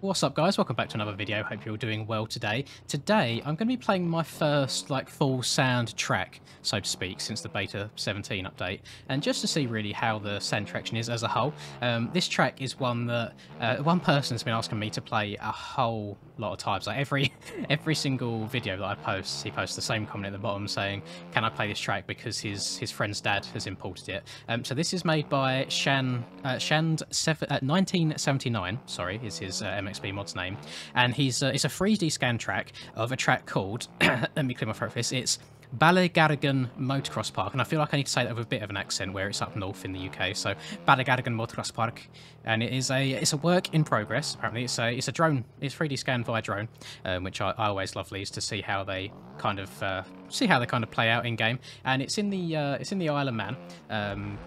What's up guys, welcome back to another video. Hope you're all doing well today. Today I'm going to be playing my first full sound track, so to speak, since the beta 17 update, and just to see really how the sound traction is as a whole. This track is one that one person's been asking me to play a whole lot of times. Like every single video that I post, he posts the same comment at the bottom saying, can I play this track, because his friend's dad has imported it. So this is made by Shand 1979, sorry, is his MXB mod's name, and it's a 3D scan track of a track called let me clear my throat for this. It's Ballagaraghyn Motocross Park, and I feel like I need to say that with a bit of an accent where it's up north in the UK. So Ballagaraghyn Motocross Park, and it's a work in progress. Apparently, it's a drone. It's 3D scanned via drone, which I always love these to see how they kind of play out in game. And it's in the Isle of Man.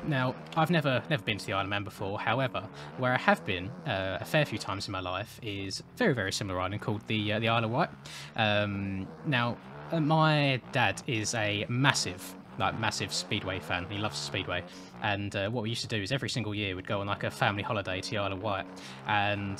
Now I've never been to the Isle of Man before. However, where I have been a fair few times in my life is very similar island called the Isle of Wight. Now. My dad is a massive Speedway fan. He loves Speedway, and what we used to do is every single year we'd go on a family holiday to the Isle of Wight, and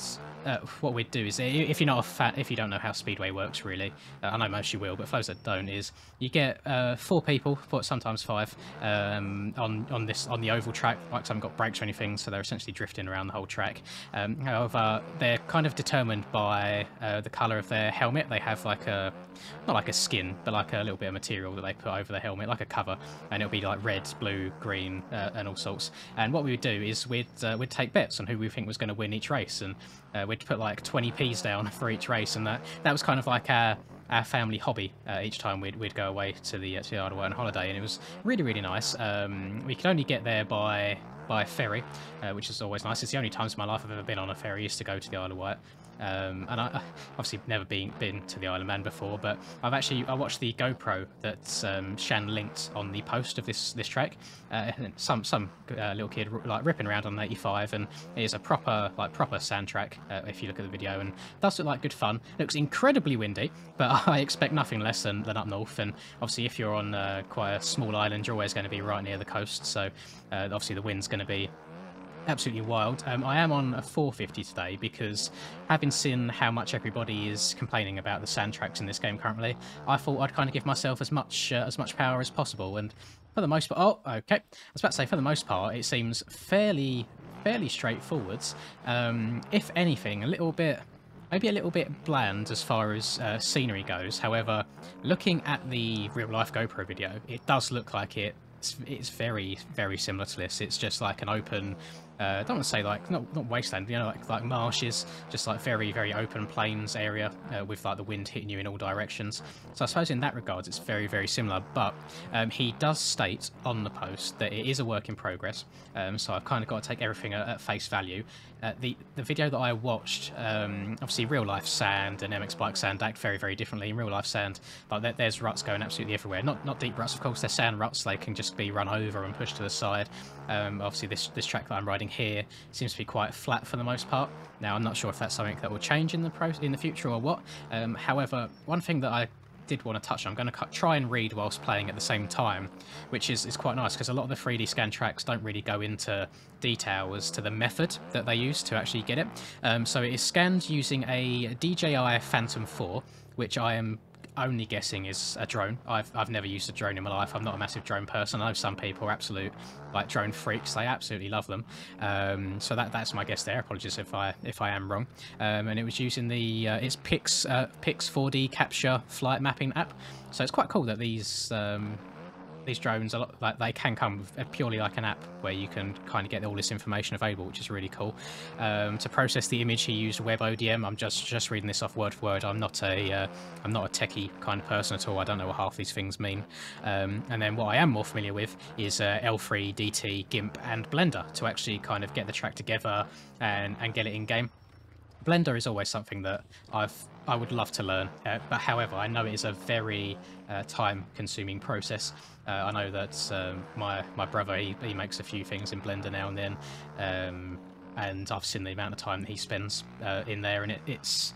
what we'd do is, if you're not a fan, if you don't know how Speedway works really, I know most you will, but for those that don't, is you get 4 people, but sometimes 5, on the oval track. Bikes haven't got brakes or anything, so they're essentially drifting around the whole track. However, they're kind of determined by the colour of their helmet. They have not like a skin, but like a little bit of material that they put over the helmet, like a cover, and it'll be like red, blue, green, and all sorts. And what we would do is we'd take bets on who we think was going to win each race, and we'd put like 20p's down for each race, and that was kind of like our family hobby. Each time we'd go away to the Isle of Wight on holiday, and it was really nice. We could only get there by ferry, which is always nice. It's the only times in my life I've ever been on a ferry is to go to the Isle of Wight. And I obviously never been to the Isle of Man before, but I watched the GoPro that Shan linked on the post of this track. Some little kid ripping around on an 85, and it is a proper sand track if you look at the video, and it does look like good fun. It looks incredibly windy, but I expect nothing less than up north. And obviously if you're on quite a small island, you're always going to be right near the coast, so obviously the wind's going to be absolutely wild. I am on a 450 today because, having seen how much everybody is complaining about the sand tracks in this game currently, I thought I'd kind of give myself as much power as possible. And for the most part, oh, okay, I was about to say, for the most part, it seems fairly straightforward. If anything, maybe a little bit bland as far as scenery goes. However, looking at the real life GoPro video, it does look like it's very similar to this. It's just like an open, I don't want to say not wasteland, you know, like marshes, just like very open plains area with the wind hitting you in all directions. So I suppose in that regard it's very similar. But he does state on the post that it is a work in progress. So I've kind of got to take everything at face value. The video that I watched, obviously real life sand and MX bike sand act very differently. In real life sand, there's ruts going absolutely everywhere. Not deep ruts, of course. They're sand ruts. They can just be run over and pushed to the side. Obviously this track that I'm riding here seems to be quite flat for the most part. Now I'm not sure if that's something that will change in the future or what. However, one thing that I did want to touch on, I'm going to try and read whilst playing at the same time, which is quite nice, because a lot of the 3D scan tracks don't really go into detail as to the method that they use to actually get it. So it is scanned using a DJI Phantom 4, which I am only guessing is a drone. I've never used a drone in my life. I'm not a massive drone person. I know some people are absolute drone freaks. They absolutely love them. So that's my guess there. Apologies if I am wrong. And it was using the it's Pix 4D capture flight mapping app. So it's quite cool that these drones are they can come with purely like an app where you can kind of get all this information available, which is really cool. To process the image, he used WebODM. I'm just reading this off word for word. I'm not a techie kind of person at all. I don't know what half these things mean. And then what I am more familiar with is L3, DT, GIMP, and Blender to actually kind of get the track together and get it in game. Blender is always something that I would love to learn, but however, I know it is a very time-consuming process. I know that my brother, he makes a few things in Blender now and then, and I've seen the amount of time that he spends in there, and it's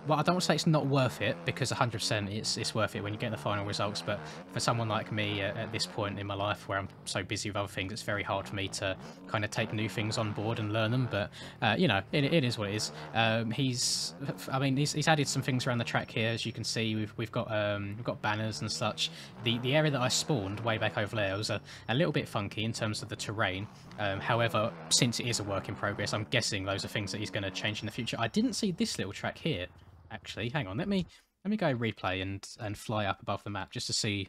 well, I don't want to say it's not worth it, because 100% it's worth it when you get the final results, but for someone like me at this point in my life where I'm so busy with other things, it's very hard for me to kind of take new things on board and learn them, but you know, it is what it is. He's added some things around the track here, as you can see. We've got banners and such. The area that I spawned way back over there was a little bit funky in terms of the terrain. However, since it is a work in progress, I'm guessing those are things that he's going to change in the future. I didn't see this little track here, actually. Hang on, let me go replay and fly up above the map just to see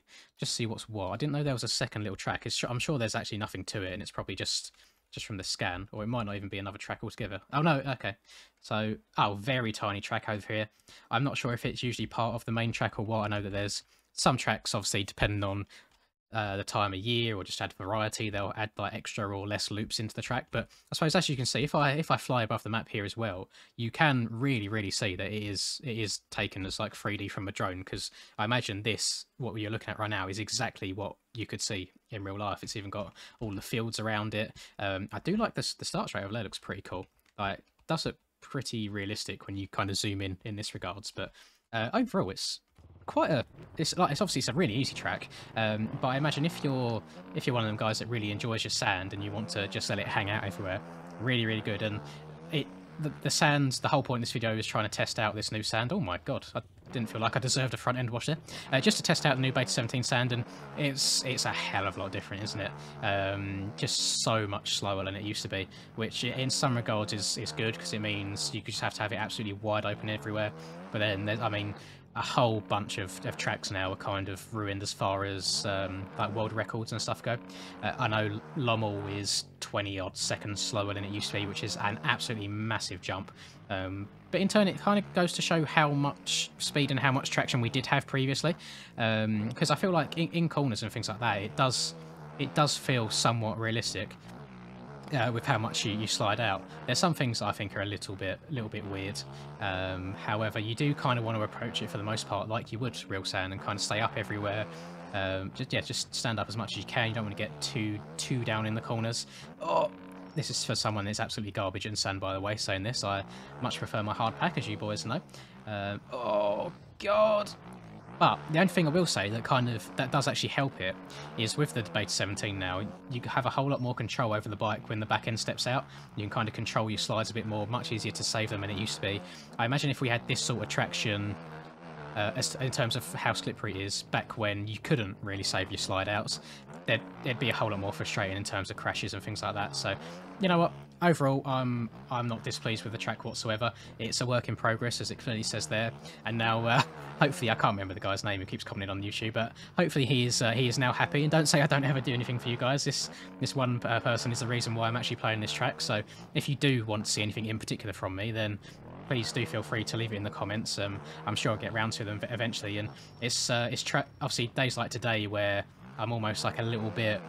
what's what. I didn't know there was a second little track. I'm sure there's actually nothing to it, and it's probably just from the scan, or it might not even be another track altogether. Oh no, okay. So, very tiny track over here. I'm not sure if it's usually part of the main track or what. I know that there's some tracks, obviously, depending on the time of year or just add variety, they'll add like extra or less loops into the track. But I suppose, as you can see, if I fly above the map here as well, you can really see that it is taken as like 3D from a drone, because I imagine what you're looking at right now is exactly what you could see in real life. It's even got all the fields around it. I do like the start straight over there. Looks pretty cool. Like, does look pretty realistic when you kind of zoom in this regards. But overall, it's obviously it's a really easy track, but I imagine if you're one of them guys that really enjoys your sand and you want to just let it hang out everywhere, really good. And the sands, the whole point of this video is trying to test out this new sand. Oh my god, I didn't feel like I deserved a front end wash there. Just to test out the new beta 17 sand, and it's a hell of a lot different, isn't it? Just so much slower than it used to be, which in some regards is good, because it means you just have to have it absolutely wide open everywhere. But then there's, a whole bunch of tracks now are kind of ruined as far as like world records and stuff go. I know Lommel is 20 odd seconds slower than it used to be, which is an absolutely massive jump. But in turn, it kind of goes to show how much speed and how much traction we did have previously, because I feel like in corners and things like that, it does feel somewhat realistic. With how much you slide out. There's some things I think are a little bit weird. However, you do kind of want to approach it for the most part like you would real sand, and kind of stay up everywhere. Just stand up as much as you can. You don't want to get too down in the corners. Oh, this is for someone that's absolutely garbage in sand, by the way, saying this. I much prefer my hard pack, as you boys know. Oh god. But the only thing I will say that does actually help it is with the beta 17 now, you have a whole lot more control over the bike when the back end steps out. You can kind of control your slides a bit more, much easier to save them than it used to be. I imagine if we had this sort of traction in terms of how slippery it is back when you couldn't really save your slide outs, there'd be a whole lot more frustrating in terms of crashes and things like that. So, you know what? Overall, I'm not displeased with the track whatsoever. It's a work in progress, as it clearly says there. And now, hopefully, I can't remember the guy's name who keeps commenting on YouTube, but hopefully he is now happy. And don't say I don't ever do anything for you guys. This one person is the reason why I'm actually playing this track. So if you do want to see anything in particular from me, then please do feel free to leave it in the comments. I'm sure I'll get round to them eventually. And it's obviously days like today where I'm almost like a little bit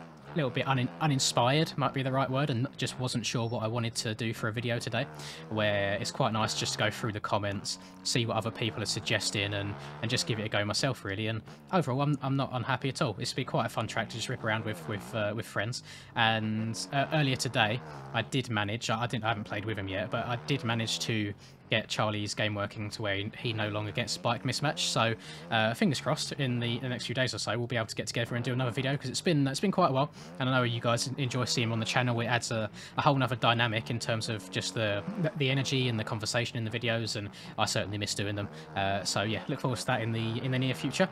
uninspired might be the right word, and just wasn't sure what I wanted to do for a video today, where it's quite nice just to go through the comments, see what other people are suggesting, and just give it a go myself, really. And overall, I'm not unhappy at all. It's been quite a fun track to just rip around with friends. And earlier today, I did manage. I haven't played with him yet, but I did manage to get Charlie's game working to where he no longer gets bike mismatch. So fingers crossed, in the next few days or so, we'll be able to get together and do another video, because it's been quite a while, and I know you guys enjoy seeing him on the channel. It adds a whole nother dynamic in terms of just the energy and the conversation in the videos, and I certainly miss doing them. So yeah, look forward to that in the near future.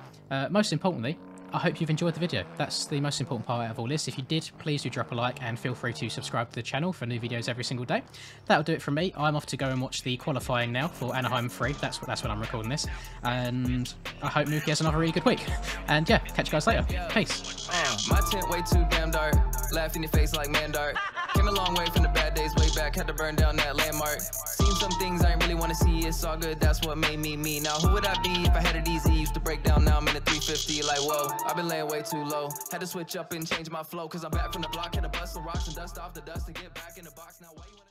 Most importantly, I hope you've enjoyed the video. That's the most important part out of all this. If you did, please do drop a like, and feel free to subscribe to the channel for new videos every single day. That'll do it from me. I'm off to go and watch the qualifying now for Anaheim 3. That's when I'm recording this. And I hope Nuki has another really good week. And yeah, catch you guys later. Peace. My tent way too damn dark. Laugh in your face like man dark. Came a long way from the bad days way back. Had to burn down that landmark. Seen some things I ain't really want to see. It's all good. That's what made me me. Now who would I be if I had it easy? Used to break down. Now I'm in a 350. Like whoa. I've been laying way too low. Had to switch up and change my flow, cause I'm back from the block. Had to bust the rocks and dust off the dust to get back in the box. Now why you wanna